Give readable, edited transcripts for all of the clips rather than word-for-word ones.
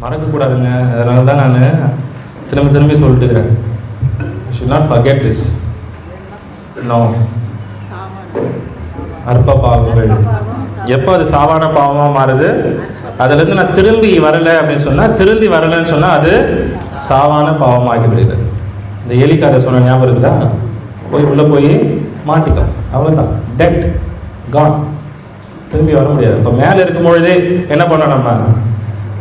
மறக்கக்கூடாதுங்க. அதனால தான் நான் திரும்பி சொல்லிட்டுக்கிறேன். Should not forget this. No, அற்ப பாவங்கள் எப்போ அது சாவான பாவமாக மாறுது, அதுலேருந்து நான் திரும்பி வரலை அப்படின்னு சொன்னால், திரும்பி வரலைன்னு சொன்னால் அது சாவான பாவமாகி விடுகிறது. இந்த எலிக்காரை சொன்ன ஞாபகம் இருக்குதா? போய் உள்ளே போய் மாட்டிக்கும், அவ்வளோதான், டெட், கான், திரும்பி வர முடியாது. இப்போ மேலே இருக்கும் பொழுதே என்ன பண்ணோம், நம்ம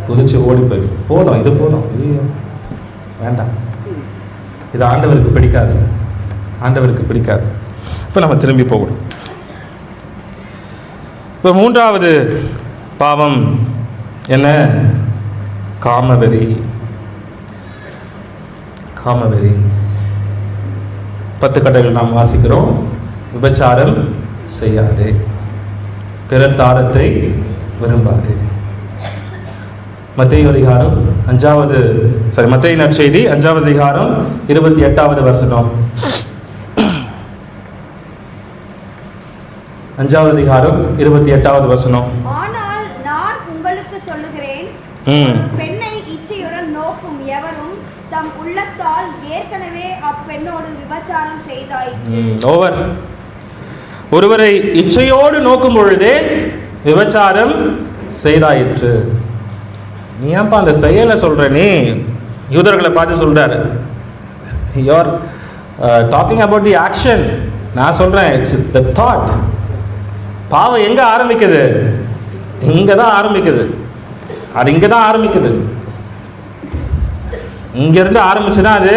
குதிச்சு ஓடி போய் போதும், இது போதும், இது வேண்டாம், இது ஆண்டவருக்கு பிடிக்காது, ஆண்டவருக்கு பிடிக்காது. இப்போ நம்ம திரும்பி போகணும். இப்போ மூன்றாவது பாவம் என்ன? காமவெறி. காமவெறி 10 கட்டளைகள் நாம் வாசிக்கிறோம். விபச்சாரம் செய்யாதே, பிறர் தாரத்தை விரும்பாதே. மத்தேயு அதிகாரம் 5வது மத்தேயு நற்செய்தி 5வது அதிகாரம் 28வது வசனம். 5வது அதிகாரம் 28வது வசனம். ஆனால் நான் உங்களுக்கு சொல்லுகிறேன், பெண்ணை இச்சையுடன் நோக்கும் எவரும் தம் உள்ளத்தால் ஏற்கனவே அப்பெண்ணோடு விபச்சாரம் செய்தாயிற்று. ஓவர். ஒருவரை இச்சையோடு நோக்கும் பொழுதே விபச்சாரம் செய்தாயிற்று. நீ ஏன்பா அந்த செயலை சொல்ற? நீ யூதர்களை பார்த்து சொல்றாரு, you are talking about the action. நான் சொல்றேன், இட்ஸ் தி தாட். பாவம் எங்க ஆரம்பிக்குது? இங்க தான் ஆரம்பிக்குது. அது இங்க தான் ஆரம்பிக்குது. இங்க இருந்து ஆரம்பிச்சுதான் அது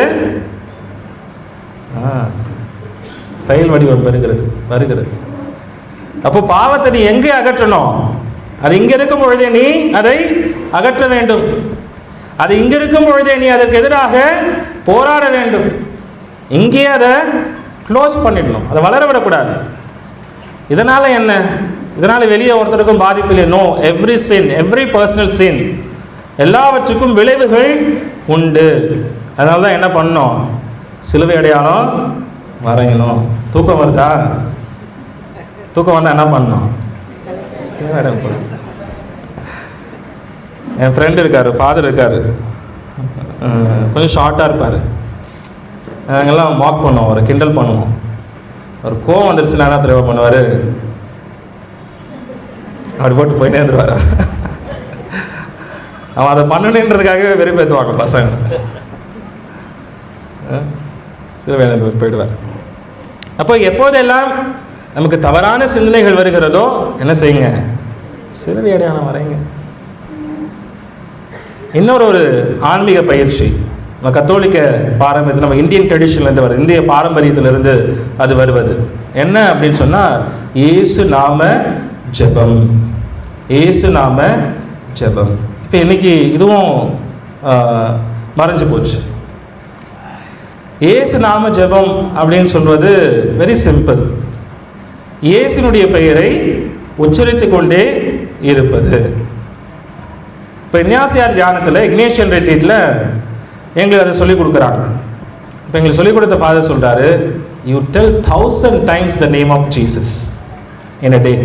செயல் வடிவம் வருகிறது. அப்போ பாவத்தை நீ எங்கே அகற்றணும்? அது இங்க இருக்கும் பொழுதே நீ அதை அகற்ற வேண்டும். அது இங்க இருக்கும் பொழுதே நீ அதற்கு எதிராக போராட வேண்டும். இங்கே அதை க்ளோஸ் பண்ணிடணும், அதை வளர விடக்கூடாது. இதனால என்ன? இதனால வெளியே ஒருத்தருக்கும் பாதிப்பில்லை. நோ, எவ்ரி சின், எவ்ரி பர்சனல் சின், எல்லாவற்றுக்கும் விளைவுகள் உண்டு. அதனால தான் என்ன பண்ணணும்? சிலுவை அடையாளம் வரையணும். தூக்கம் வருதா? தூக்கம் வந்தால் என்ன பண்ணணும்? சிலுவை அடையாளம். என் ஃப்ரெண்டு இருக்காரு, ஃபாதர் இருக்காரு, கொஞ்சம் ஷார்ட்டாக இருப்பார். நாங்கெல்லாம் மாக் பண்ணுவோம், ஒரு கிண்டல் பண்ணுவோம். ஒரு கோவம் வந்துருச்சுன்னா என்ன தெரியுமா பண்ணுவார்? அப்படி போட்டு போயினே இருந்துருவார். அவன் அதை பண்ணணுன்றதுக்காகவே வெறுப்பேற்றுவாங்க பசங்க. சில வேலை போயிடுவார். அப்போ எப்போதெல்லாம் நமக்கு தவறான சிந்தனைகள் வருகிறதோ என்ன செய்யுங்க? சிலுவை அடையாளம் வரைங்க. இன்னொரு ஆன்மீக பயிற்சி, நம்ம கத்தோலிக்க பாரம்பரியத்தில், நம்ம இந்தியன் ட்ரெடிஷன்லேருந்து வருது, இந்திய பாரம்பரியத்திலிருந்து அது வருவது என்ன அப்படின்னு சொன்னால், இயேசு நாம ஜெபம். இயேசு நாம ஜெபம். இப்போ இன்னைக்கு இதுவும் மறைஞ்சு போச்சு. இயேசு நாம ஜெபம் அப்படின்னு சொல்வது வெரி சிம்பிள். இயேசுனுடைய பெயரை உச்சரித்து கொண்டே இருப்பது. இப்போ இக்னாசியார் தியானத்தில், இக்னேஷியன் ரெட்ரீட்டில் எங்களுக்கு அதை சொல்லிக் கொடுக்குறாங்க. இப்போ எங்களுக்கு சொல்லிக் கொடுத்த ஃபாதர் சொல்கிறாரு, you tell 1000 times the name of Jesus in a day.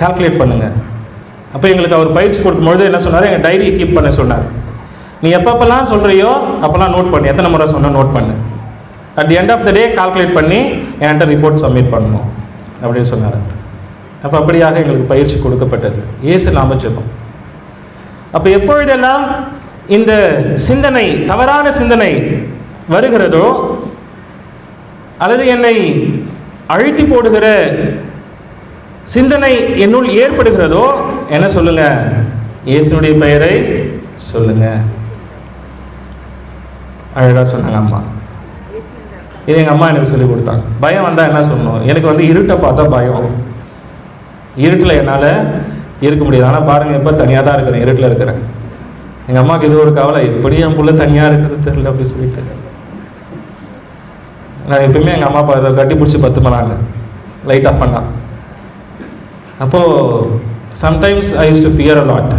Calculate பண்ணுங்க. அப்போ எங்களுக்கு அவர் பயிற்சி கொடுக்கும்பொழுது என்ன சொன்னார்? எங்கள் டைரியை கீப் பண்ண சொன்னார். நீ எப்பப்பெல்லாம் சொல்கிறியோ அப்போல்லாம் நோட் பண்ணு, எத்தனை முறை சொன்னால் நோட் பண்ணு. At the end of the day calculate பண்ணி என்கிட்ட ரிப்போர்ட் சப்மிட் பண்ணணும் அப்படின்னு சொன்னார். அப்போ அப்படியாக எங்களுக்கு பயிற்சி கொடுக்கப்பட்டது. இயேசு நாம ஜெபம். அப்போ எப்பொழுதெல்லாம் இந்த சிந்தனை, தவறான சிந்தனை வருகிறதோ, அல்லது என்னை அழுத்தி போடுகிற சிந்தனை என்னுள் ஏற்படுகிறதோ, என்ன சொல்லுங்க? இயேசுனுடைய பெயரை சொல்லுங்க. அழகா சொன்னாங்க அம்மா. இது எங்கள் அம்மா எனக்கு சொல்லி கொடுத்தாங்க. பயம் வந்தால் என்ன சொல்லணும்? எனக்கு இருட்டை பார்த்தா பயம். இருட்டில் என்னால் இருக்க முடியாது. ஆனால் பாருங்கள், இப்போ தனியாக தான் இருக்கிறேன், இருட்டில் இருக்கிறேன். எங்கள் அம்மாவுக்கு இது ஒரு கவலை, எப்படி என் பிள்ளை தனியாக இருக்கிறது தெரியல அப்படி சொல்லிட்டு. நான் எப்பயுமே எங்கள் அம்மா அப்பா இதை கட்டி பிடிச்சி 10 மணி லைட் ஆஃப் பண்ணா. அப்போது sometimes I use to fear a lot.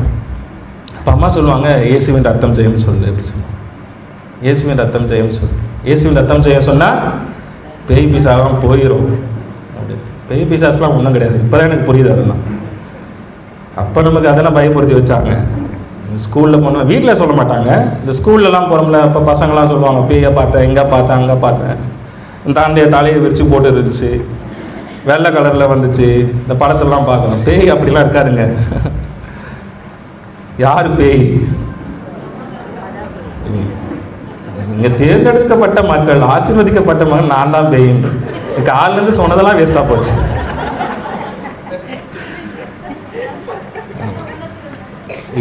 அப்போ அம்மா சொல்லுவாங்க, இயேசுவின் ரத்தம் ஜெயம் சொல்லு அப்படி சொல்லுவாங்க. இயேசுவின் ரத்தம் ஜெயம் சொல்லு. இயேசுவின் ரத்தம் ஜெயம் சொன்னால் பேய் பிசாலாம் போயிடும் அப்படி. பேய் பிசாஸ்லாம் ஒன்றும் கிடையாது. இப்போ தான் எனக்கு புரியுது அதெல்லாம். அப்போ நமக்கு அதெல்லாம் பயப்படுத்தி வச்சாங்க. ஸ்கூலில் போனோம், வீட்டில் சொல்ல மாட்டாங்க. இந்த ஸ்கூல்லலாம் போகிறோம்ல, இப்போ பசங்களாம் சொல்லுவாங்க, பேயை பார்த்தேன், எங்கே பார்த்தேன், அங்கே பார்த்தேன், தாண்டிய தலையை விரித்து போட்டு இருந்துச்சு, வெள்ளை கலரில் வந்துச்சு. இந்த படத்தெல்லாம் பார்க்கணும். பேய் அப்படிலாம் இருக்காருங்க. யார் பேய்? நீங்கள் தேர்ந்தெடுக்கப்பட்ட மக்கள், ஆசீர்வதிக்கப்பட்ட மக்கள். நான் தான் பேயின்னு காலிலேருந்து சொன்னதெல்லாம் வேஸ்ட்டாக போச்சு.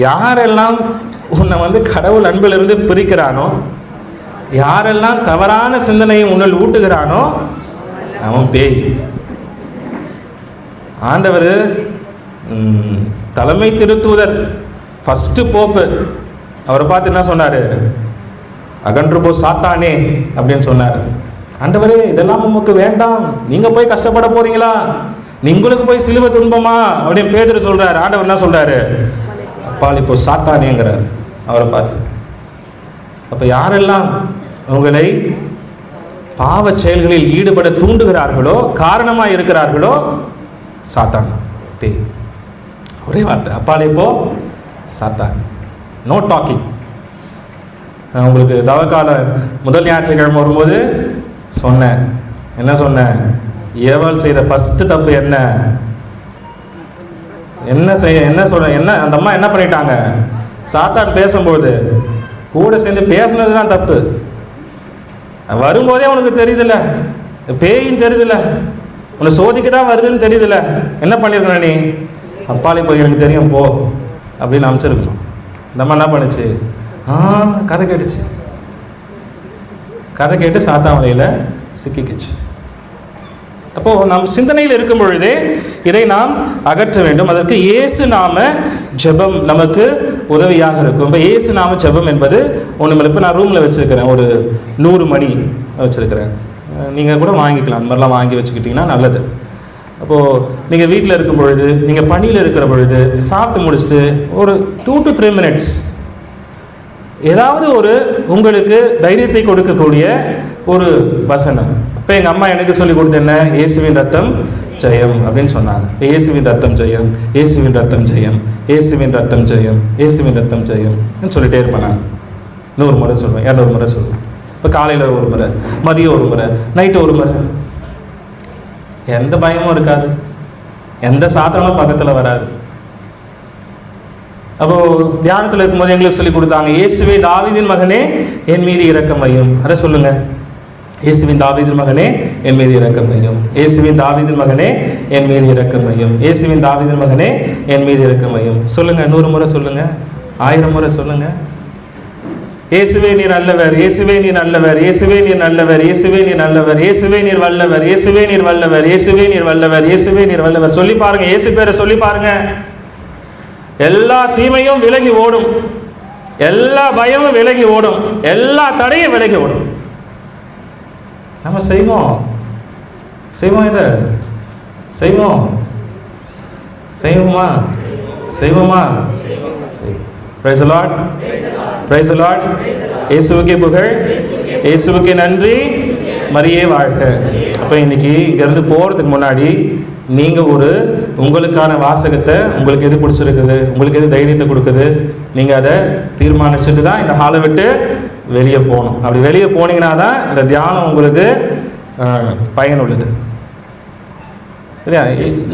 யாரெல்லாம் உன்னை கடவுள் அன்பிலிருந்து பிரிக்கிறானோ, யாரெல்லாம் தவறான சிந்தனையை உன்னில் ஊட்டுகிறானோ அவன் பேய். ஆண்டவர் தலைமை திருத்தூதர் ஃபர்ஸ்ட் போப்பு அவரை பார்த்து என்ன சொன்னார்? அகன்று போ சாத்தானே அப்படின்னு சொன்னார். ஆண்டவரே, இதெல்லாம் உமக்கு வேண்டாம், நீங்கள் போய் கஷ்டப்பட போறீங்களா, நீங்களுக்கு போய் சிலுவை துன்பமா அப்படின்னு பேதுரு சொல்றாரு. ஆண்டவர் என்ன சொல்றாரு? அப்பால் இப்போ சாத்தானேங்கிறார் அவரை பார்த்து. அப்போ யாரெல்லாம் உங்களை பாவ செயல்களில் ஈடுபட தூண்டுகிறார்களோ, காரணமாக இருக்கிறார்களோ, சாத்தான் பேய். ஒரே வார்த்தை, அப்பால் இப்போ சாத்தான். No talking. நான் உங்களுக்கு தவக்கால முதல் ஞாயிற்றுக்கிழமை வரும்போது சொன்னேன். என்ன சொன்னேன்? ஏவாள் செய்த ஃபர்ஸ்ட் தப்பு என்ன சொல்ல என்ன அந்த அம்மா என்ன பண்ணிட்டாங்க? சாத்தான் பேசும்போது கூட சேர்ந்து பேசுனது தான் தப்பு. வரும்போதே உனக்கு தெரியுதுல்ல, பேயும் தெரியுதுல்ல, உன்னை சோதிக்க தான் வருதுன்னு தெரியுதுல்ல, என்ன பண்ணிருக்கணும் நீ? அப்பாலே போய் எனக்கு தெரியும் போ அப்படின்னு அமைச்சிருக்கணும். இந்த அம்மா என்ன பண்ணுச்சு? கதை கேட்டுச்சு. கதை கேட்டு சாத்தான் வலையில் சிக்கிக்குச்சு. அப்போது நம் சிந்தனையில் இருக்கும் பொழுதே இதை நாம் அகற்ற வேண்டும். அதற்கு இயேசு நாம ஜெபம் நமக்கு உதவியாக இருக்கும். இப்போ இயேசு நாம ஜெபம் என்பது ஒன்று. இப்போ நான் ரூமில் வச்சுருக்கிறேன், ஒரு 100 மணி வச்சுருக்கிறேன். நீங்கள் கூட வாங்கிக்கலாம், அந்த மாதிரிலாம் வாங்கி வச்சுக்கிட்டிங்கன்னா நல்லது. அப்போது நீங்கள் வீட்டில் இருக்கும் பொழுது, நீங்கள் பணியில் இருக்கிற பொழுது, சாப்பிட்டு முடிச்சுட்டு ஒரு 2 to 3 minutes ஏதாவது ஒரு உங்களுக்கு தைரியத்தை கொடுக்கக்கூடிய ஒரு வசனம். இப்போ எங்கள் அம்மா எனக்கு சொல்லி கொடுத்த என்ன? இயேசுவின் ரத்தம் ஜெயம் அப்படின்னு சொன்னாங்க. இயேசுவின் ரத்தம் ஜெயம், இயேசுவின் ரத்தம் ஜெயம், இயேசுவின் ரத்தம் ஜெயம், இயேசுவின் ரத்தம் ஜெயம் சொல்லிட்டே இருப்பேன். நான் 100 முறை சொல்லுவேன், 200 முறை சொல்லுவேன். இப்போ காலையில் ஒரு முறை, மதியம் ஒரு முறை, நைட்டு ஒரு முறை. எந்த பயமும் இருக்காது, எந்த சாத்திரமும் பக்கத்தில் வராது. அப்போ தியானத்தில் இருக்கும்போது எங்களுக்கு சொல்லி கொடுத்தாங்க, இயேசுவே தாவீதின் மகனே என் மீது இரக்கம் வையும். அதை சொல்லுங்க. இயேசுவின் தாவீதின் மகனே என் மீது இரக்கம் வையும், இயேசுவின் தாவீதின் மகனே என் மீது இரக்கம் வையும், இயேசுவின் தாவீதின் மகனே என் மீது இரக்கம் வையும். சொல்லுங்க, 100 முறை சொல்லுங்க, 1000 முறை சொல்லுங்க. இயேசுவே நீர் நல்லவர், இயேசுவே நீர் நல்லவர், இயேசுவே நீர் நல்லவர், இயேசுவே நீர் நல்லவர், இயேசுவே நீர் வல்லவர், இயேசுவே நீர் வல்லவர், இயேசுவே நீர் வல்லவர், இயேசுவே நீர் வல்லவர். சொல்லி பாருங்க, இயேசு பேரை சொல்லி பாருங்க. எல்லா தீமையும் விலகி ஓடும், எல்லா பயமும் விலகி ஓடும், எல்லா தடையும் விலகி ஓடும். நம்ம செய்வோம், இதை செய்வோமா? செய்வோமா? Praise the Lord, praise the Lord. இயேசுவுக்கே புகழ், இயேசுவுக்கே நன்றி, மரியே வாழ்க. அப்போ இன்னைக்கு இங்கேருந்து போகிறதுக்கு முன்னாடி நீங்கள் உங்களுக்கான வாசகத்தை, உங்களுக்கு எது பிடிச்சிருக்குது, உங்களுக்கு எது தைரியத்தை கொடுக்குது, நீங்கள் அதை தீர்மானிச்சுட்டு தான் இந்த ஹாலை விட்டு வெளியே போகணும். அப்படி வெளியே போனீங்கன்னா தான் இந்த தியானம் உங்களுக்கு பயனுள்ளது. சரியா?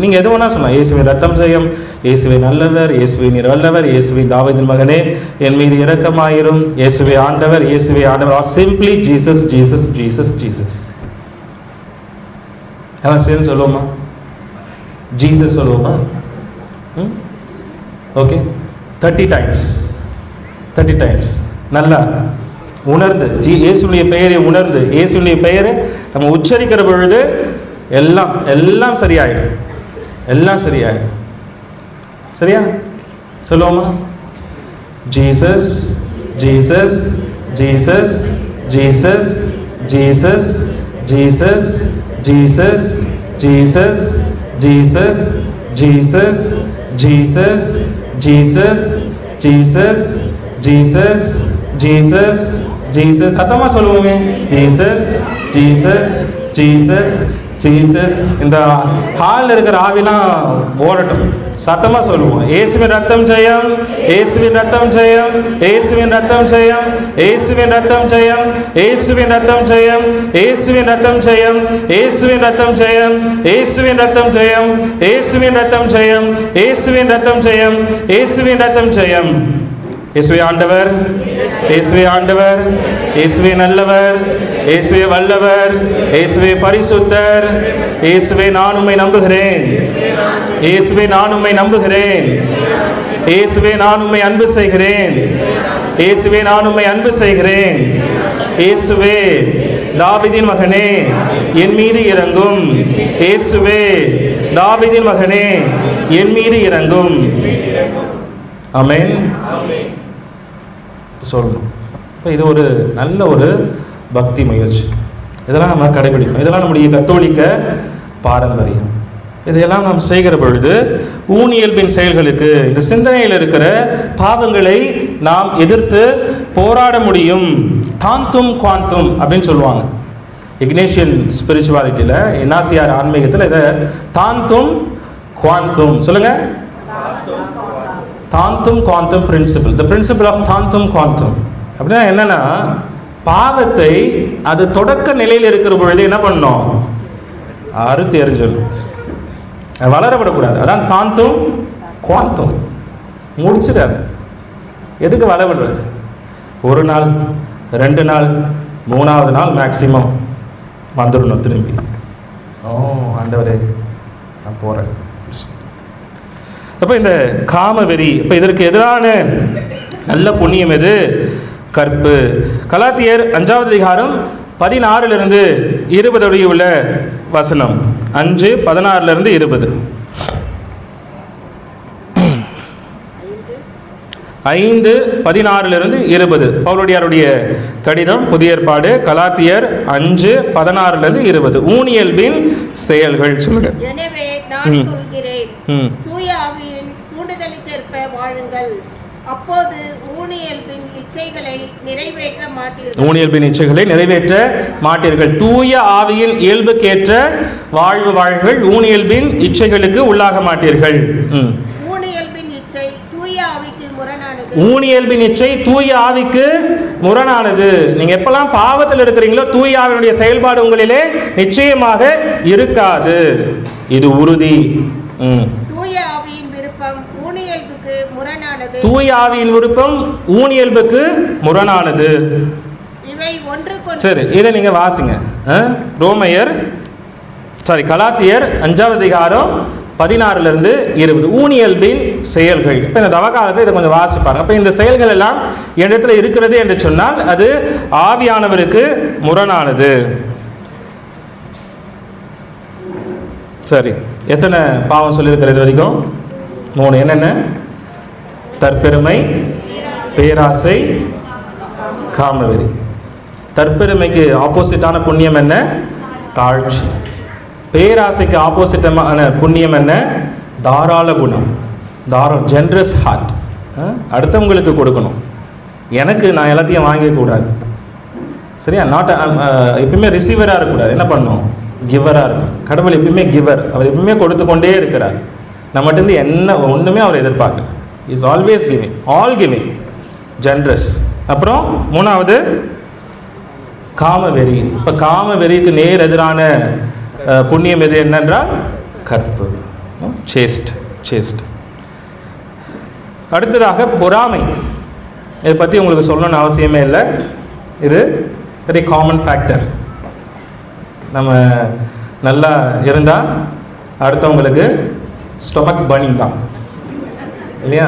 நீங்கள் எது வேணால் சொல்லலாம். இயேசுவின் ரத்தம் ஜெயம், இயேசுவை நல்லவர், இயேசுவை நீர் வல்லவர், இயேசுவை தாவீதின் மகனே என் மீது இரக்கமாயிரும், இயேசுவை ஆண்டவர், இயேசுவை ஆண்டவர். Or simply Jesus, Jesus, Jesus, Jesus. எல்லாம் சேர்ந்து சொல்லுவோமா? ஜீசஸ் சொல்லுவோமா? ஓகே, 30 டைம்ஸ் நல்லா உணர்ந்து, இயேசுடைய பெயரை உணர்ந்து, இயேசுடைய பெயரை நம்ம உச்சரிக்கிற பொழுது எல்லாம் சரியாயிடும், எல்லாம் சரியாயிடும். சரியா? சொல்லுவோமா? Jesus, Jesus, Jesus, Jesus, Jesus, Jesus, Jesus, Jesus, Jesus, Jesus, Jesus, Jesus, Jesus, Jesus, Jesus, Jesus. சத்தமா சொல்லுவோமே. Jesus, Jesus, Jesus, Jesus. இந்த ஹாலில் இருக்கிற ஆவிலாம் ஓடட்டும், சத்தமா சொல்லுவோம். இயேசுவின் ரத்தம் ஜெயம், இயேசுவின் ரத்தம் ஜெயம், இயேசுவின் ரத்தம் ஜெயம், இயேசுவின் ரத்தம் ஜெயம், இயேசுவின் ரத்தம் ஜெயம், இயேசுவின் ரத்தம் ஜெயம், இயேசுவின் ரத்தம் ஜெயம், இயேசுவின் ரத்தம் ஜெயம், இயேசுவின் ரத்தம் ஜெயம், இயேசுவின் ரத்தம் ஜெயம், இயேசுவின் ரத்தம் ஜெயம். இயேசுவே ஆண்டவர், இயேசுவே ஆண்டவர், இயேசுவே நல்லவர், இயேசுவே வல்லவர், இயேசுவே பரிசுத்தர். இயேசுவே நான் உம்மை நம்புகிறேன், இயேசுவே நான் உம்மை நம்புகிறேன், இயேசுவே நான் உம்மை அன்பு செய்கிறேன், இயேசுவே நான் உம்மை அன்பு செய்கிறேன். இயேசுவே தாவீதின் மகனே என் மீது இறங்கும், இயேசுவே தாவீதின் மகனே என் மீது இறங்கும். ஆமென் சொல்லணும். இப்போ இது ஒரு நல்ல ஒரு பக்தி முயற்சி. இதெல்லாம் நம்ம கடைபிடிக்கணும். இதெல்லாம் நம்முடைய கத்தோலிக்க பாரம்பரியம். இதையெல்லாம் நாம் செய்கிற பொழுது ஊனியல்பின் செயல்களுக்கு, இந்த சிந்தனையில் இருக்கிற பாவங்களை நாம் எதிர்த்து போராட முடியும். தாந்தும் குவாந்தும் அப்படின்னு சொல்லுவாங்க. இக்னேஷியன் ஸ்பிரிச்சுவாலிட்டியில், இனாசியார் ஆன்மீகத்தில் இதை தாந்தும் குவாந்தும் சொல்லுங்க. தாந்தும் குவாந்தும் பிரின்சிபிள், த பிரின்சிபிள் ஆஃப் தாந்தும் குவாந்தும் அப்படின்னா என்னன்னா, பாவத்தை அது தொடக்க நிலையில் இருக்கிற பொழுது என்ன பண்ணணும், அறுத்து எறிஞ்சிடணும், வளர விடக்கூடாது. அதான் தாந்தும் குவாந்தும். முடிச்சிடாது. எதுக்கு வளர விடுறது? ஒரு நாள், 2 நாள், 3வது நாள் மேக்சிமம் வந்துடணும் திரும்பி. ஆண்டவரே நான் போகிறேன். அப்போ இந்த காமவெறி, இப்போ இதற்கு எதிரான நல்ல புண்ணியம் எது? கற்பு. கலாத்தியர் 5வது அதிகாரம் 16 20 உள்ள வசனம். 5:16 20. 5:16 20 பவுலடியாருடைய கடிதம், புதிய ஏற்பாடு, கலாத்தியர் 5:16 20. ஊனியல்பின் செயல்கள் சொல்லுங்க. எனவே நான் சொல்கிறேன், தூய ஆவியின் தூண்டுதலுக்கேற்ப வாழுங்கள், அப்போது ஊனியல்பின் இச்சைகளை நிறைவேற்ற மாட்டீர்கள். ஊனியல்பின் இச்சைகளை நிறைவேற்ற மாட்டீர்கள். தூய ஆவியின் இயல்புக்கேற்ற வாழ்வு வாழுங்கள், ஊனியல்பின் இச்சைகளுக்கு உள்ளாக மாட்டீர்கள். ஊனியல்பின் இச்சை தூய ஆவிக்கு முரணானது. ஊனியல்பின் இச்சை தூய ஆவிக்கு முரணானது. நீங்க எப்பெல்லாம் பாவத்தில் இருக்கிறீங்களோ தூய ஆவியினுடைய செயல்பாடு உங்களிலே நிச்சயமாக இருக்காது. இது உறுதி. தூய ஆவியின் விருப்பம் ஊனியல்புக்கு முரணானது. தூய ஆவியின் விருப்பம் ஊனியல்புக்கு முரணானது. இவை ஒன்றுக்கொன்று. சரி, இதை நீங்க வாசிங்க. கலாத்தியர் 5வது அதிகாரம் 16 20. ஊனியல்பின் செயல்கள். இப்போ இந்த தவக்காலத்தை இதை கொஞ்சம் வாசிப்பாங்க. அப்போ இந்த செயல்கள் எல்லாம் இடத்துல இருக்கிறது என்று சொன்னால் அது ஆவியானவருக்கு முரணானது. சரி, எத்தனை பாவம் சொல்லியிருக்கிறது வரைக்கும்? 3. என்னென்ன? தற்பெருமை, பேராசை, காமவெறி. தற்பெருமைக்கு ஆப்போசிட்டான புண்ணியம் என்ன? தாழ்ச்சி. பேராசைக்கு ஆப்போசிட்டான புண்ணியம் என்ன? தாராள குணம், ஜென்ரஸ் ஹார்ட். அடுத்தவங்களுக்கு கொடுக்கணும். எனக்கு நான் எல்லாத்தையும் வாங்கக்கூடாது. சரியா? எப்பயுமே ரிசீவராக இருக்கக்கூடாது. என்ன பண்ணணும்? கிவராக இருக்கும். கடவுள் எப்பயுமே கிவர். அவர் எப்பயுமே கொடுத்து கொண்டே இருக்கிறார். நம்மகிட்ட என்ன ஒன்றுமே அவர் எதிர்பார்க்கல. Is always giving, all giving, generous. அப்புறம் 3வது காமவெறி. இப்போ காமவெறிக்கு நேர் எதிரான புண்ணியம் எது என்னென்றால் கற்பு, சேஸ்ட். அடுத்ததாக பொறாமை. இதை பற்றி உங்களுக்கு சொல்லணும்னு அவசியமே இல்லை. இது வெரி காமன் ஃபேக்டர். நம்ம நல்லா இருந்தால் அடுத்தவங்களுக்கு ஸ்டொமக் பர்னிங் தான் இல்லையா?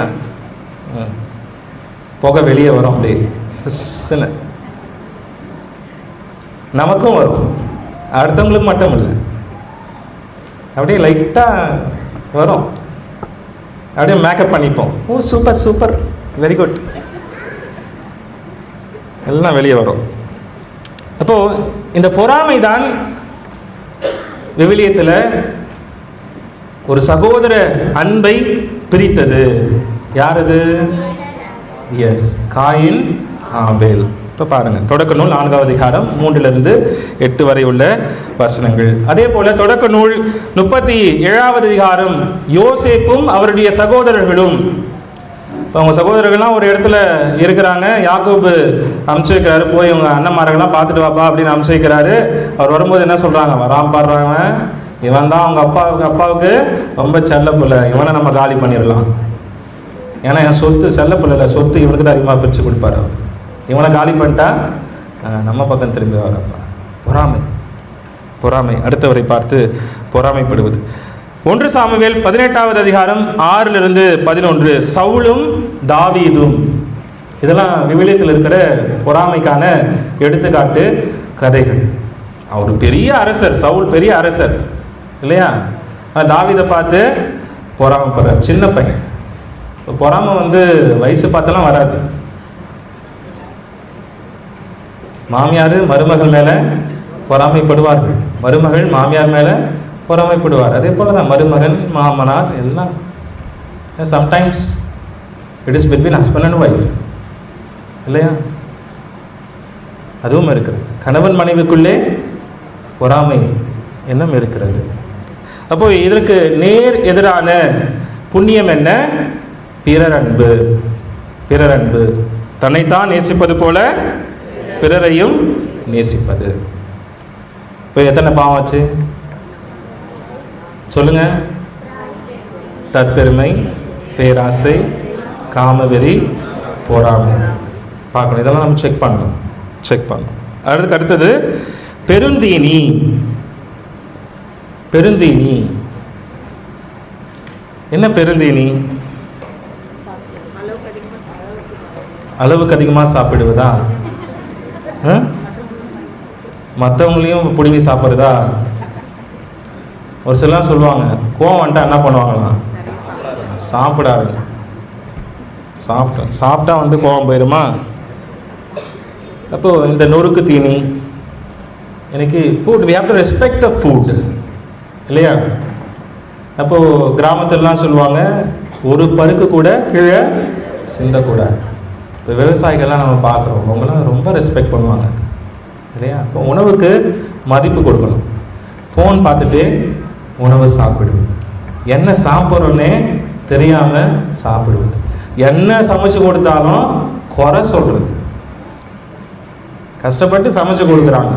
புகை வெளியே வரும், அப்படியே நமக்கும் வரும், அடுத்தவங்களுக்கு மட்டும் இல்லை, அப்படியே லைட்டாக வரும். அப்படியே மேக்கப் பண்ணிப்போம். ஓ சூப்பர், வெரி குட், எல்லாம் வெளியே வரும். அப்போது இந்த பொறாமை தான் விவிலியத்தில் ஒரு சகோதர அன்பை பிரித்தது. யார் அது? எஸ், காயின் ஆபேல். இப்போ பாருங்கள், தொடக்க நூல் 4வது அதிகாரம் 3 to 8 வரை உள்ள வசனங்கள். அதே போல் தொடக்க நூல் 37வது அதிகாரம் யோசேப்பும் அவருடைய சகோதரர்களும். இப்போ அவங்க சகோதரர்கள்லாம் ஒரு இடத்துல இருக்கிறாங்க. யாக்கோபு அனுப்பிச்சு வைக்கிறாரு, போய் அவங்க அண்ணன்மார்கள்லாம் பார்த்துட்டு வாப்பா அப்படின்னு அனுப்பிச்சு வைக்கிறாரு. அவர் வரும்போது என்ன சொல்கிறாங்க, வராமல் பாடுறாங்க, இவன் தான் அவங்க அப்பாவுக்கு ரொம்ப செல்ல பிள்ளை, இவனை நம்ம காலி பண்ணிடலாம். ஏன்னா என் சொத்து செல்ல பிள்ளை, சொத்து இவனுக்கு தான் அதிகமாக பிரித்து கொடுப்பாரு. இவனை காலி பண்ணிட்டா நம்ம பக்கம் திரும்பி வரப்பா. பொறாமை அடுத்தவரை பார்த்து பொறாமைப்படுவது. 1 சாமுவேல் 18வது அதிகாரம் 6 to 11 சவுலும் தாவீதும். இதெல்லாம் விவிலியத்தில் இருக்கிற பொறாமைக்கான எடுத்துக்காட்டு கதைகள். அவர் பெரிய அரசர், சவுல் பெரிய அரசர் இல்லையா? தாவீதை பார்த்து பொறாமைப்படுறார், சின்ன பையன். பொறாமை வயசு பார்த்தெல்லாம் வராது. மாமியார் மருமகள் மேலே பொறாமைப்படுவார்கள், மருமகள் மாமியார் மேலே பொறாமைப்படுவார். அதே போல தான் மருமகன் மாமனார் எல்லாம். Sometimes it is between husband and wife இல்லையா? அதுவும் இருக்கிறது. கணவன் மனைவிக்குள்ளே பொறாமை எண்ணம் இருக்கிறது. அப்போ இதற்கு நேர் எதிரான புண்ணியம் என்ன? பிறர் அன்பு. தன்னைத்தான் நேசிப்பது போல பிறரையும் நேசிப்பது. இப்போ எத்தனை பாவம் ஆச்சு சொல்லுங்க? தற்பெருமை, பேராசை, காமவெறி, பொறாமை. பார்க்கணும், இதெல்லாம் நம்ம செக் பண்ணணும். அடுத்தது பெருந்தீனி. என்ன பெருந்தீனி? அளவுக்கு அதிகமாக சாப்பிடுவதா? மற்றவங்களையும் பிடுங்கி சாப்பிட்றதா? ஒரு சிலர் சொல்லுவாங்க, கோவம் வந்துட்டா என்ன பண்ணுவாங்களாம், சாப்பிடாது. சாப்பிட்டா கோவம் போயிடுமா? அப்போது இந்த நொறுக்கு தீனி, எனக்கு food, we have to respect the food இல்லையா? அப்போது கிராமத்திலலாம் சொல்லுவாங்க, ஒரு பருக்கு கூட கீழே சிந்தக்கூடாது. இப்போ விவசாயிகள்லாம் நம்ம பார்க்குறோம், அவங்களாம் ரொம்ப ரெஸ்பெக்ட் பண்ணுவாங்க இல்லையா? இப்போ உணவுக்கு மதிப்பு கொடுக்கணும். ஃபோன் பார்த்துட்டு உணவு சாப்பிடுவது, என்ன சாப்பிட்றோன்னே தெரியாமல் சாப்பிடுவது, என்ன சமைச்சு கொடுத்தாலும் குறை சொல்கிறது. கஷ்டப்பட்டு சமைச்சு கொடுக்குறாங்க,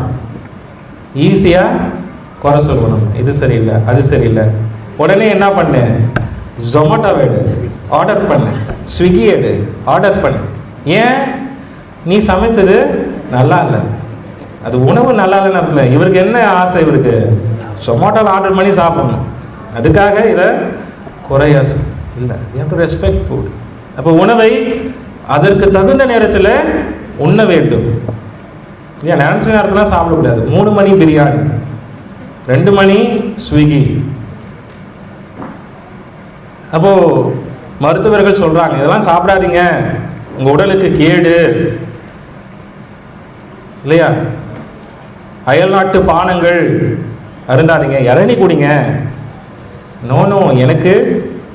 ஈஸியாக குறை சொல்லணும், இது சரியில்லை அது சரியில்லை. உடனே என்ன பண்ணு, ஜொமேட்டோ எடு ஆர்டர் பண்ணு, ஸ்விக்கி எடு ஆர்டர் பண்ணு. ஏன்? நீ சமைச்சது நல்லா இல்லை, அது உணவு நல்லா இல்லைன்னு அர்த்தம். இவருக்கு என்ன ஆசை? இவருக்கு ஜொமேட்டோவில் ஆர்டர் பண்ணி சாப்பிடணும், அதுக்காக இதை குறையா இல்லை. You have to respect food. அப்போ உணவை அதற்கு தகுந்த நேரத்தில் உண்ண வேண்டும். ஏன் நினச்ச நேரத்தில் சாப்பிடக்கூடாது. 3 மணி பிரியாணி, 2 மணி ஸ்விக்கி. அப்போது மருத்துவர்கள் சொல்கிறாங்க, இதெல்லாம் சாப்பிடாதீங்க, உங்கள் உடலுக்கு கேடு இல்லையா? அயல்நாட்டு பானங்கள் அருந்தாதீங்க, இளநீ குடிங்க. நோ, எனக்கு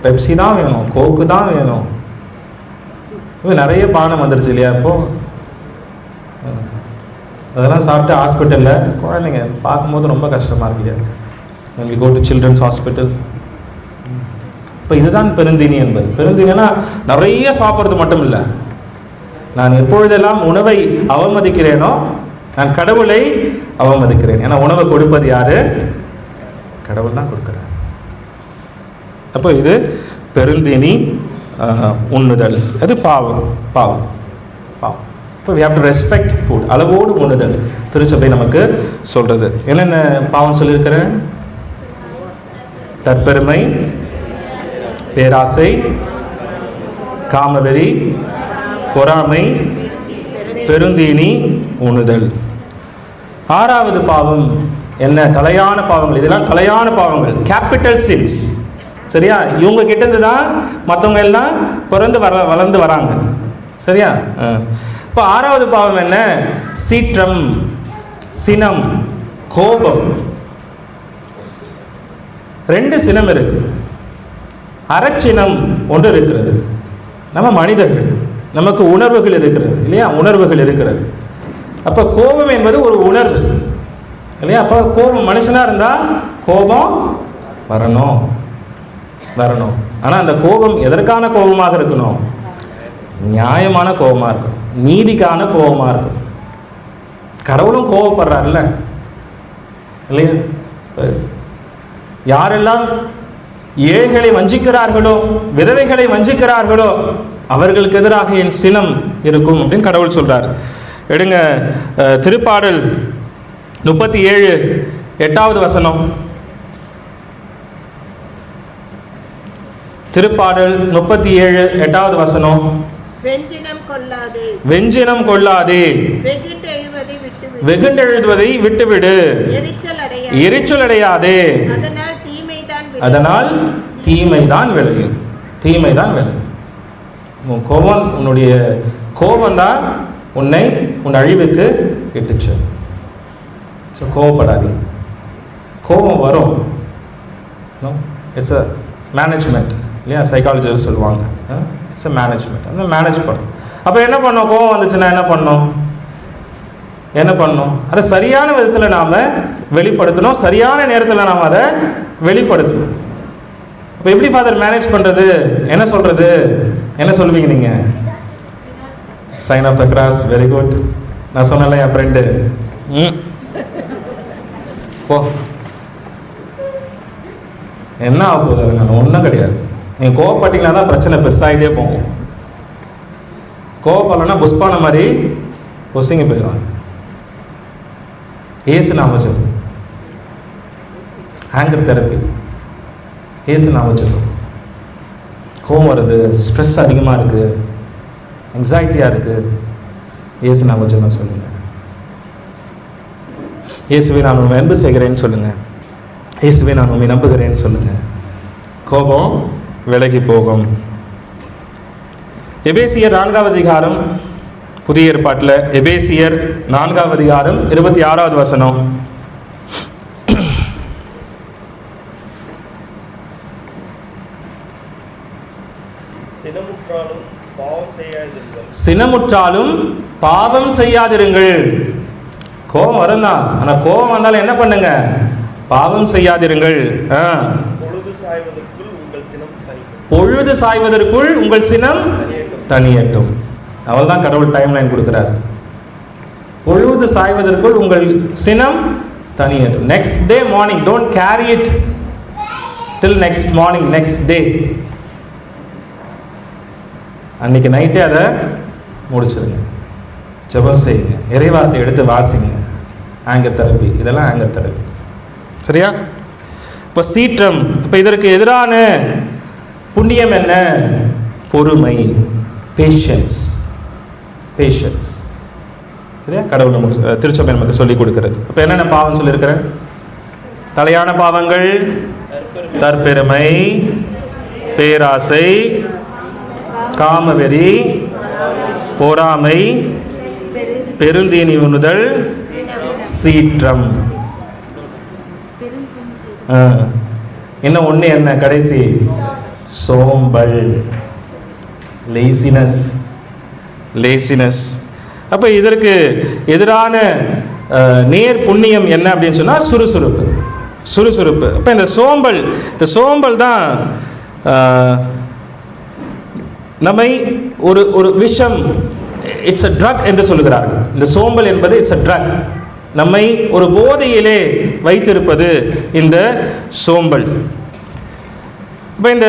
பெப்சி தான் வேணும், கோக்கு தான் வேணும். நிறைய பானம் வந்துடுச்சு இல்லையா? இப்போது அதெல்லாம் சாப்பிட்டு ஹாஸ்பிட்டலில் குழந்தைங்க பார்க்கும்போது ரொம்ப கஷ்டமாக இருக்கு இல்லையா? when we go to children's hospital. இப்போ இதுதான் பெருந்தீனி என்பது. பெருந்தீனினா நிறைய சாப்பிட்றது மட்டும் இல்லை. நான் எப்பொழுதெல்லாம் உணவை அவமதிக்கிறேனோ நான் கடவுளை அவமதிக்கிறேன். ஏன்னா உணவை கொடுப்பது யாரு? கடவுள் தான் கொடுக்குறார். அப்போ இது பெருந்தீனி உண்ணுதல், அது பாவம். இப்போ we have to respect food. அளவோடு உண்ணுதல் திருச்சபை நமக்கு சொல்றது. என்னென்ன பாவம் சொல்லியிருக்கிறேன்? தற்பெருமை, பேராசை, காமவெறி, பொறாமை, பெருந்தீனி, உண்ணுதல். 6வது பாவம் என்ன? தலையான பாவங்கள். இதெல்லாம் தலையான பாவங்கள், கேபிட்டல் சின்ஸ். சரியா? இவங்க கிட்டேருந்து தான் மற்றவங்க எல்லாம் வளர்ந்து வராங்க. சரியா? இப்போ 6வது பாவம் என்ன? சீற்றம், சினம், கோபம். 2 சினம் இருக்கு. அறச்சினம் ஒன்று இருக்கிறது. நம்ம மனிதர்கள், நமக்கு உணர்வுகள் இருக்கிறது இல்லையா? உணர்வுகள் இருக்கிறது. அப்போ கோபம் என்பது ஒரு உணர்வு இல்லையா? அப்போ கோபம் மனுஷனாக இருந்தால் கோபம் வரணும். ஆனால் அந்த கோபம் எதற்கான கோபமாக இருக்கணும்? நியாயமான கோபமாக இருக்கும், நீதிக்கான கோபமாக இருக்கும். கடவுளும் கோபப்படுறாருல்ல இல்லையா? யாரெல்லாம் ஏழைகளை வஞ்சிக்கிறார்களோ, விதவைகளை வஞ்சிக்கிறார்களோ, அவர்களுக்கு எதிராக என் சினம் இருக்கும் அப்படின்னு கடவுள் சொல்றார். எடுங்க திருப்பாடல் 37:8 வசனம். திருப்பாடல் 37:8 வசனம். வெஞ்சினம் கொள்ளாதே, வெகுண்டெழுவதை விட்டுவிடு, எரிச்சல் அடையாதே, அதனால் தீமைதான் விளையும். உன் கோபம், உன்னுடைய கோபம்தான் உன் அழிவுக்கு இட்டுச்சு. ஸோ கோபப்படாதீங்க. கோபம் வரும், இட்ஸ் அ மேனேஜ்மெண்ட் இல்லையா? சைக்காலஜியில் சொல்லுவாங்க இட்ஸ் அ மேனேஜ்மெண்ட். அந்த மேனேஜ் பண்ணும். அப்போ என்ன பண்ணோம்? கோபம் வந்துச்சுன்னா என்ன பண்ணணும்? அதை சரியான விதத்தில் நாம் வெளிப்படுத்தணும், சரியான நேரத்தில் நாம் அதை வெளிப்படுத்தணும். இப்போ எப்படி ஃபாதர் மேனேஜ் பண்ணுறது? என்ன சொல்கிறது? என்ன சொல்லுவீங்க நீங்கள்? Sign of the cross. Very good. நான் சொன்னல என் ஃப்ரெண்டு போ, என்ன ஆக போகுது? நான் ஒன்றும் கிடையாது. நீங்கள் கோவப்பட்டீங்கன்னா தான் பிரச்சனை பெருசாகிட்டே போகும். கோவப்படலைன்னா புஷ்பான மாதிரி பொசிங்க போயிடுவாங்க. ஏசு நாம சொல்லும், ஆங்கர் தெரப்பி. ஏசு நாம சொல்லும். கோவம் வருது, ஸ்ட்ரெஸ் அதிகமாக இருக்குது, எங்ஸைட்டியாக இருக்குது, ஏசு நாம சொல்லுங்கள். இயேசுவே நான் உண்மை அன்பு செய்கிறேன்னு சொல்லுங்கள். இயேசுவே நான் உண்மை நம்புகிறேன்னு சொல்லுங்கள். கோபம் விலகி போகும். எபேசியர் 4வது அதிகாரம், புதிய ஏற்பாட்டில் எபேசியர் 4வது அதிகாரம் 26வது வசனம். சினமுற்றாலும் பாவம் செய்யாதிருங்கள். கோபம் வரும் தான், ஆனால் கோபம் வந்தாலும் என்ன பண்ணுங்க? பாவம் செய்யாதிருங்கள். பொழுது சாய்வதற்குள் உங்கள் சினம் தனியட்டும். அவள் தான் கடவுள் டைம் லைன் கொடுக்கிறார். பொழுது சாய்வதற்குள் உங்கள் சினம் தனியட்டும். Next day morning, don't carry it till next morning, next day. அன்னைக்கு நைட்டே அதை முடிச்சிருங்க. ஜெபம் செய்யுங்க, இறைவார்த்தை எடுத்து வாசிங்க. ஆங்கர் தெரப்பி, இதெல்லாம் ஆங்கர் தெரப்பி. சரியா? இப்போ சீற்றம். இப்போ இதற்கு எதிரான புண்ணியம் என்ன? பொறுமை, பேஷன்ஸ். சரியா? கடவுள் நமக்கு, திருச்சபை நமக்கு சொல்லிக் கொடுக்கிறது. இப்போ என்னென்ன பாவம் சொல்லியிருக்கிறேன்? தலையான பாவங்கள் தற்பெருமை, பேராசை, காமவெறி, பொறாமை, பெருந்தீனி உண்ணுதல், சீற்றம். இன்னும் ஒன்று என்ன கடைசி? சோம்பல், லேசினஸ். அப்போ இதற்கு எதிரான நேர் புண்ணியம் என்ன அப்படின்னு சொன்னால் சுறுசுறுப்பு. அப்போ இந்த சோம்பல் தான் நம்மை ஒரு விஷம், இட்ஸ் அ ட்ரக் என்று சொல்லுகிறார்கள். இந்த சோம்பல் என்பது இட்ஸ் அ ட்ரக். நம்மை ஒரு போதையிலே வைத்திருப்பது இந்த சோம்பல். இப்போ இந்த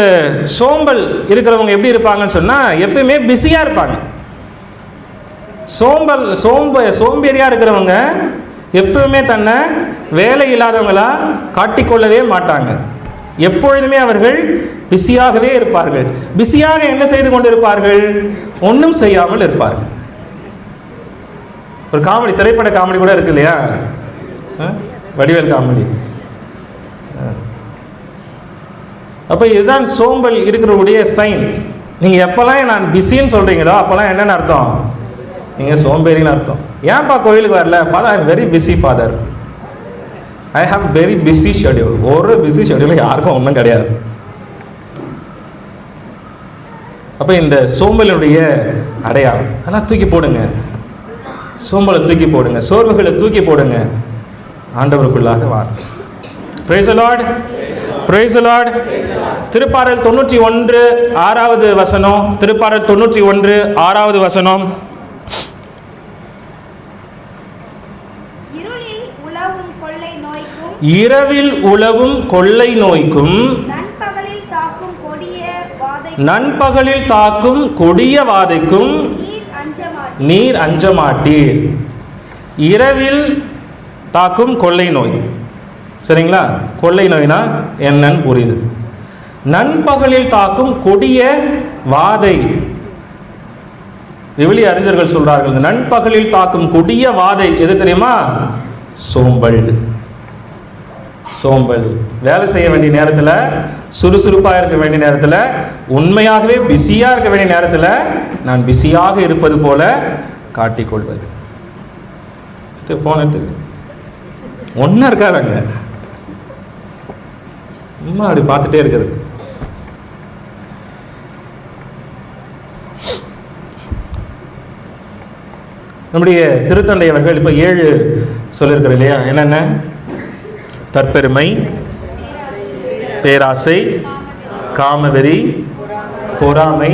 சோம்பல் இருக்கிறவங்க எப்படி இருப்பாங்கன்னு சொன்னால், எப்பயுமே பிஸியாக இருப்பாங்க. சோம்பேறியாக இருக்கிறவங்க எப்பவுமே தன்னை வேலை இல்லாதவங்களா காட்டிக்கொள்ளவே மாட்டாங்க. எப்பொழுதுமே அவர்கள் பிஸியாகவே இருப்பார்கள். பிஸியாக என்ன செய்து கொண்டிருப்பார்கள்? ஒன்றும் செய்யாமல் இருப்பார்கள். ஒரு காமெடி, திரைப்பட காமெடி கூட இருக்கு இல்லையா? வடிவேல் காமெடி. அப்போ இதுதான் சோம்பல் இருக்கிறவுடைய சைன். நீங்கள் எப்போல்லாம் நான் பிஸின்னு சொல்கிறீங்களோ அப்போல்லாம் என்னென்னு அர்த்தம்? நீங்கள் சோம்பேறின்னு அர்த்தம். ஏன்ப்பா கோயிலுக்கு வரல? Father, I am very busy father, I have very busy schedule. ஒரு பிஸி ஷெடியூல் யாருக்கும் ஒன்றும் கிடையாது. அப்போ இந்த சோம்பலினுடைய அடையாளம் அதெல்லாம் தூக்கி போடுங்க. சோம்பலை தூக்கி போடுங்க, சோர்வுகளை தூக்கி போடுங்க, ஆண்டவருக்குள்ளாக வாருங்க. Praise the Lord, praise the Lord. திருப்பாடல் 91 6வது வசனம். திருப்பாடல் 91 6வது வசனம். இரவில் உலவும் கொள்ளை நோய்க்கும் நண்பகலில் தாக்கும் கொடிய வாதைக்கும் நீர் அஞ்ச மாட்டீர். இரவில் தாக்கும் கொள்ளை நோய், சரிங்களா? கொள்ளை நோய்னா என்னன்னு புரியுது. நண்பகலில் தாக்கும் கொடிய வாதை, விவிலிய அறிஞர்கள் சொல்றார்கள், நண்பகலில் தாக்கும் கொடிய வாதை எது தெரியுமா? சோம்பல். சோம்பல். வேலை செய்ய வேண்டிய நேரத்தில், சுறுசுறுப்பாக இருக்க வேண்டிய நேரத்தில், உண்மையாகவே பிஸியாக இருக்க வேண்டிய நேரத்தில் நான் பிஸியாக இருப்பது போல காட்டிக்கொள்வது. போனதுக்கு ஒன்றும் இருக்காதாங்க, சும்மா அப்படி பார்த்துட்டே இருக்கிறது. நம்முடைய திருத்தந்தை அவர்கள் இப்போ 7 சொல்லியிருக்கிற இல்லையா? என்னென்ன? தற்பெருமை, பேராசை, காமவெறி, பொறாமை,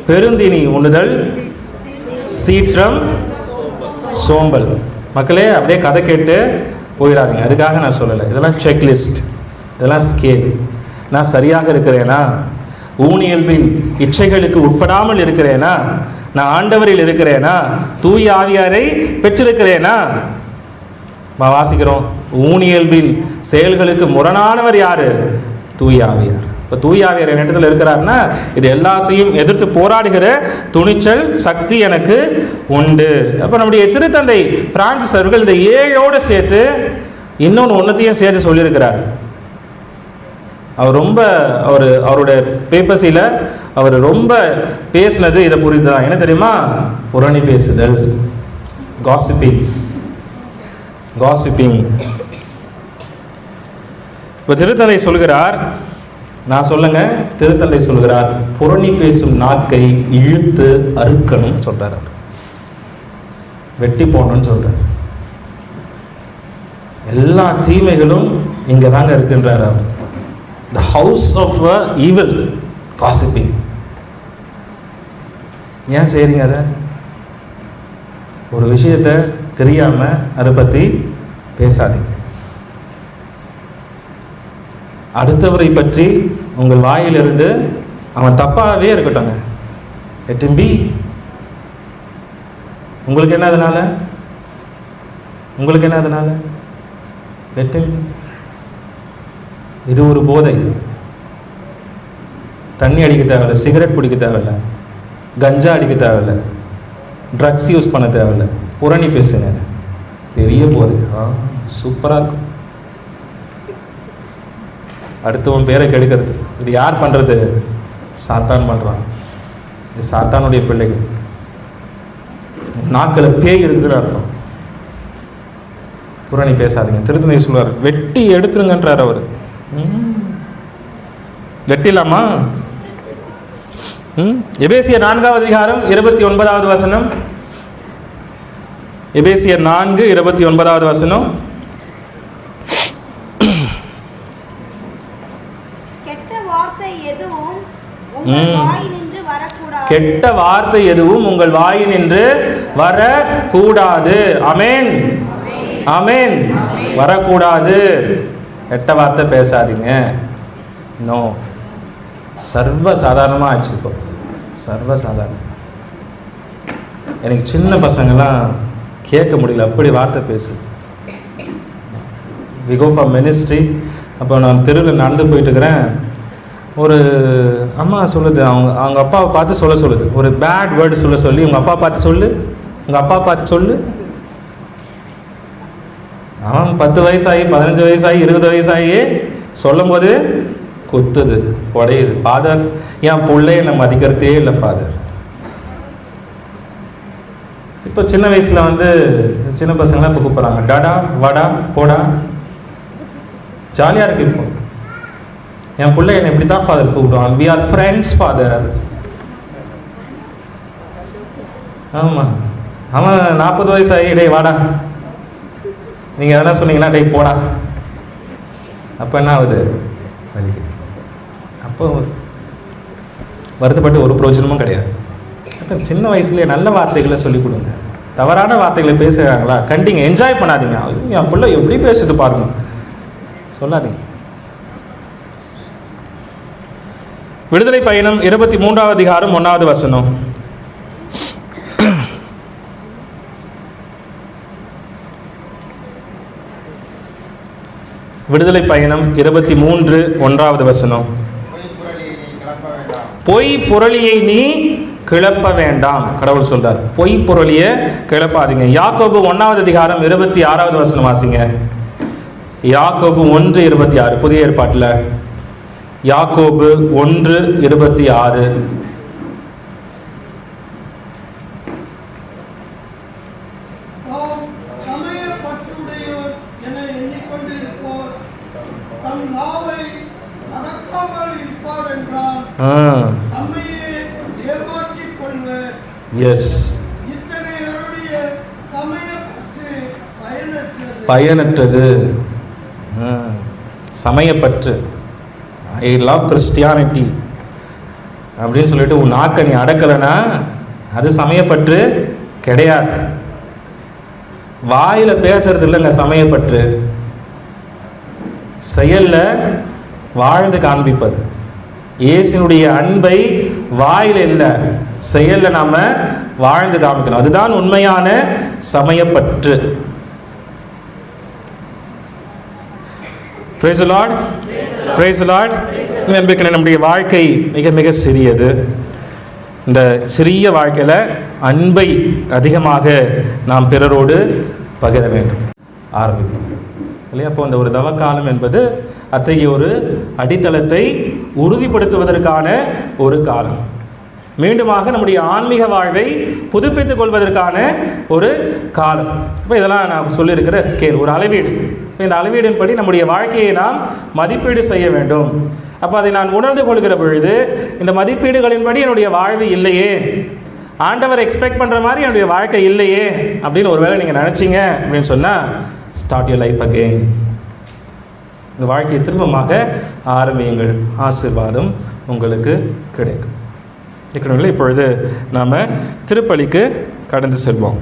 பெருந்தினி உண்ணுதல், சீற்றம், சோம்பல். மக்களே, அப்படியே கதை கேட்டு போயிடாதீங்க. அதுக்காக நான் சொல்லலை. இதெல்லாம் செக்லிஸ்ட், இதெல்லாம் ஸ்கேல். நான் சரியாக இருக்கிறேனா? ஊனியல்பின் இச்சைகளுக்கு உட்படாமல் இருக்கிறேனா? நான் ஆண்டவரில் இருக்கிறேனா? தூய ஆவியாரை பெற்றிருக்கிறேனா? வாசிக்கிறோம், ஊனியல்பின் செயல்களுக்கு முரணானவர் யாரு? தூய ஆவியார். இப்போ தூய ஆவியார் என் இடத்துல இருக்கிறாருன்னா இது எல்லாத்தையும் எதிர்த்து போராடுகிற துணிச்சல், சக்தி எனக்கு உண்டு. அப்போ நம்முடைய திருத்தந்தை பிரான்சிஸ் அவர்கள் இந்த 7ஓடு சேர்த்து ஒன்றையும் சேர்த்து சொல்லியிருக்கிறார். அவர் ரொம்ப அவருடைய பேப்பர்ஸில் அவர் ரொம்ப பேசினது இதை புரிந்து தான். என்ன தெரியுமா? புரணி பேசுதல், காசிப்பிங். இப்போ திருத்தந்தை சொல்கிறார், நான் சொல்லுங்க, திருத்தந்தை சொல்கிறார், புரணி பேசும் நாக்கை இழுத்து அறுக்கணும் சொல்றார். வெட்டி போடணும்னு சொல்றார். எல்லா தீமைகளும் இங்க தாங்க இருக்கின்றார் அவர். The house of evil, gossiping. ஏன் செய்றீங்க அதை? ஒரு விஷயத்தை தெரியாம அதை பத்தி பேசாதீங்க. அடுத்தவரை பற்றி உங்கள் வாயிலிருந்து அவன் தப்பாகவே இருக்கட்டும்ங்க, let him be. உங்களுக்கு என்ன அதனால? let him be. இது ஒரு போதை. தண்ணி அடிக்க தேவையில்லை, சிகரெட் பிடிக்க தேவையில்லை, கஞ்சா அடிக்க தேவையில்லை, ட்ரக்ஸ் யூஸ் பண்ண தேவையில்லை, புரணி பேசுங்க, பெரிய போதை. சூப்பராக இருக்கும். அடுத்தவன் பேரை கெடுக்கிறது. இது யார் பண்ணுறது? சாத்தான் பண்ணுறான். இது சாத்தானுடைய பிள்ளைகள். நாக்கில் பேய் இருக்குதுன்னு அர்த்தம். புரணி பேசாதீங்க. திருத்தந்தை சொல்வார், வெட்டி எடுத்துருங்கன்றார் அவர். வெட்டிலாமா? எபேசியர் 4வது அதிகாரம் 29வது வசனம். எபேசியர் 4:29வது வசனம். கெட்ட வார்த்தை எதுவும் உங்கள் வாயினின்று வரக்கூடாது. ஆமென், ஆமென். வரக்கூடாது. கெட்ட வார்த்தை பேசாதீங்க. நோ. சர்வ சாதாரணமாக ஆச்சு இப்போ, சர்வசாதாரணம். எனக்கு சின்ன பசங்கள்லாம் கேட்க முடியல, அப்படி வார்த்தை பேசு. We go for ministry. அப்போ நான் தெருவில் நடந்து போயிட்டுருக்கிறேன். ஒரு அம்மா சொல்லுது, அவங்க அப்பாவை பார்த்து சொல்லுது. ஒரு பேட் வேர்டு சொல்லி, உங்கள் அப்பா பார்த்து சொல்லு. அவன் 10 வயசாகி 15 வயசாகி 20 வயசாகி சொல்லும் போது குத்துது, உடையுது. ஃபாதர், என் பிள்ளை என்னை மதிக்கிறதே இல்லை ஃபாதர். இப்போ சின்ன வயசில் சின்ன பசங்களாம் இப்போ கூப்பிட்றாங்க, டாடா, வாடா, போடா. ஜாலியாக இருக்கு. இப்போ என் பிள்ளை என்னை இப்படி தான் ஃபாதர் கூப்பிடுவான். We are friends father. ஆமாம், அவன் 40 வயசு ஆகி டேய் வாடா, நீங்கள் எதனா சொன்னீங்கன்னா டேய் போடா, அப்போ என்ன ஆகுது? வலிக்குது. அப்போ வருத்தப்பட்டு ஒரு பிரயோஜனமும் கிடையாது. அப்போ சின்ன வயசுலேயே நல்ல வார்த்தைகளை சொல்லிக் கொடுங்க. தவறான வார்த்தைகளை பேசுகிறாங்களா, கண்டிங்க, என்ஜாய் பண்ணாதீங்க. என் பிள்ளை எப்படி பேசுது பாருங்க, சொல்லாதீங்க. விடுதலை பயணம் 23வது அதிகாரம் 1வது வசனம். விடுதலை பயணம் 23 1வது வசனம். பொய் புரளியை நீ கிளப்ப வேண்டாம். கடவுள் சொல்றார், பொய் புரளியை கிளப்பாதீங்க. யாக்கோபு 1வது அதிகாரம் 26வது வசனம் வாசிங்க. யாக்கோபு 1:26 புதிய ஏற்பாட்டில். யாக்கோபு 1:26. எஸ், பயனற்றது. சமயப்பற்று, ஐ லவ் கிறிஸ்டியானிட்டி அப்படின்னு சொல்லிட்டு உன் நாக்கை நீ அடக்கலைன்னா அது சமயப்பற்று கிடையாது. வாயில் பேசுறது இல்லைங்க சமயப்பற்று, செயல்ல வாழ்ந்து காண்பிப்பது. இயேசுனுடைய அன்பை வாயில் இல்லை, செயல்ல நாம வாழ்ந்து காமிக்கணும். அதுதான் உண்மையான சமயப்பற்று. Praise the Lord. Praise the Lord. நம்முடைய வாழ்க்கை மிக மிக சிறியது. இந்த சிறிய வாழ்க்கையில் அன்பை அதிகமாக நாம் பிறரோடு பகிர வேண்டும். ஆரம்பிப்போம் இல்லையா? அப்போ அந்த ஒரு தவக்காலம் என்பது அத்தகைய ஒரு அடித்தளத்தை உறுதிப்படுத்துவதற்கான ஒரு காலம். மீண்டுமாக நம்முடைய ஆன்மீக வாழ்வை புதுப்பித்துக் கொள்வதற்கான ஒரு காலம். இப்போ இதெல்லாம் நான் சொல்லியிருக்கிற ஸ்கேல், ஒரு அளவீடு. இப்போ இந்த அளவீடின்படி நம்முடைய வாழ்க்கையை நாம் மதிப்பீடு செய்ய வேண்டும். அப்போ அதை நான் உணர்ந்து கொள்கிற பொழுது இந்த மதிப்பீடுகளின்படி என்னுடைய வாழ்வு இல்லையே, ஆண்டவர் எக்ஸ்பெக்ட் பண்ணுற மாதிரி என்னுடைய வாழ்க்கை இல்லையே அப்படின்னு ஒருவேளை நீங்கள் நினச்சிங்க அப்படின்னு சொன்னால், ஸ்டார்ட் யுவர் லைஃப் அகெயின். உங்கள் வாழ்க்கையை திரும்பமாக ஆரம்பியுங்கள். ஆசீர்வாதம் உங்களுக்கு கிடைக்கும். இப்பொழுது நாம் திருப்பலிக்கு கடந்து செல்வோம்.